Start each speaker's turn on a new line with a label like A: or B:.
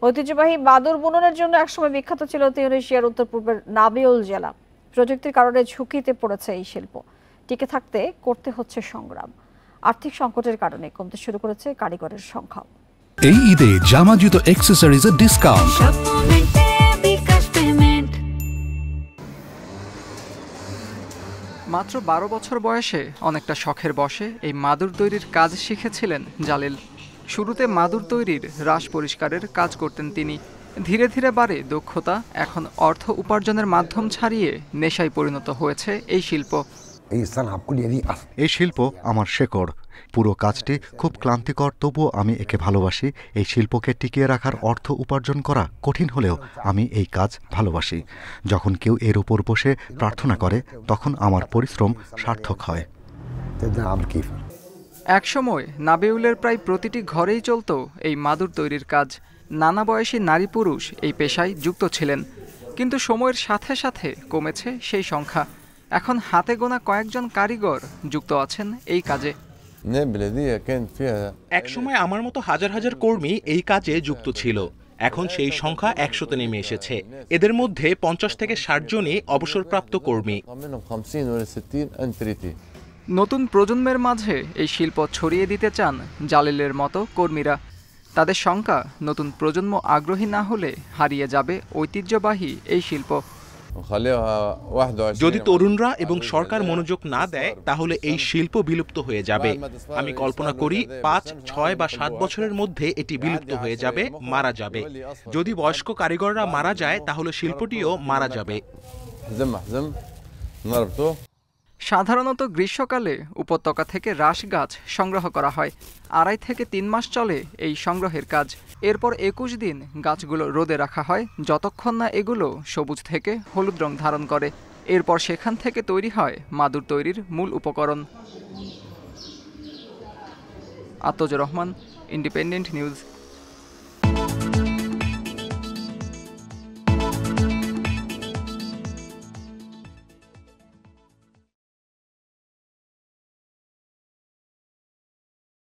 A: ঐতিহ্যবাহী মাদুর বুননের জন্য একসময় বিখ্যাত ছিল তিউনিসিয়ার উত্তর পূর্বের নাবিউল জেলা। প্রযুক্তির কারণে ঝুঁকিতে পড়েছে এই শিল্প। টিকে থাকতে করতে হচ্ছে সংগ্রাম। আর্থিক সংকটের কারণে কমতে শুরু করেছে কারিগরের সংখ্যা।
B: এই ঈদে জামা জুতো অ্যাক্সেসরিজের ডিসকাউন্ট।
C: মাত্র ১২ বছর বয়সে অনেকটা শখের বশে এই মাদুর তৈরির কাজ শিখেছিলেন জালিল। শুরুতে মাদুর তৈরির রাশ পরিষ্কারের কাজ করতেন তিনি। ধীরে ধীরে বাড়ে দক্ষতা। এখন অর্থ উপার্জনের মাধ্যম ছাড়িয়ে নেশায় পরিণত হয়েছে এই শিল্প।
D: এই শিল্প আমার শেকড়। পুরো কাজটি খুব ক্লান্তিকর, তবুও আমি একে ভালোবাসি। এই শিল্পকে টিকিয়ে রাখার অর্থ উপার্জন করা কঠিন হলেও আমি এই কাজ ভালোবাসি। যখন কেউ এর উপর বসে প্রার্থনা করে তখন আমার পরিশ্রম সার্থক হয়।
C: একসময় নাবিউলের প্রায় প্রতিটি ঘরেই চলত এই মাদুর তৈরির কাজ। নানা বয়সী নারী পুরুষ এই পেশায় যুক্ত ছিলেন, কিন্তু সময়ের সাথে সাথে কমেছে সেই সংখ্যা। এখন হাতে গোনা কয়েকজন কারিগর যুক্ত আছেন এই কাজে।
E: একসময় আমার মতো হাজার হাজার কর্মী এই কাজে যুক্ত ছিল। এখন সেই সংখ্যা ১০০-তে নেমে এসেছে। এদের মধ্যে ৫০ থেকে ৬০ জনই অবসরপ্রাপ্ত কর্মী।
C: নতুন প্রজন্মের মাঝে এই শিল্প ছড়িয়ে দিতে চান জালিলের মতো কর্মীরা। তাদের শঙ্কা, নতুন প্রজন্ম আগ্রহী না হলে হারিয়ে যাবে ঐতিহ্যবাহী এই শিল্প।
E: যদি তরুণরা এবং সরকার মনোযোগ না দেয় তাহলে এই শিল্প বিলুপ্ত হয়ে যাবে। আমি কল্পনা করি ৫, ৬ বা ৭ বছরের মধ্যে এটি বিলুপ্ত হয়ে যাবে, মারা যাবে। যদি বয়স্ক কারিগররা মারা যায় তাহলে শিল্পটিও মারা যাবে।
C: সাধারণত গ্রীষ্মকালে উপত্যকা থেকে রাশ গাছ সংগ্রহ করা হয়। ২.৫ থেকে ৩ মাস চলে এই সংগ্রহের কাজ। এরপর ২১ দিন গাছগুলো রোদে রাখা হয়, যতক্ষণ না এগুলো সবুজ থেকে হলুদ রং ধারণ করে। এরপর সেখান থেকে তৈরি হয় মাদুর তৈরির মূল উপকরণ। আতজুর রহমান, ইন্ডিপেন্ডেন্ট নিউজ।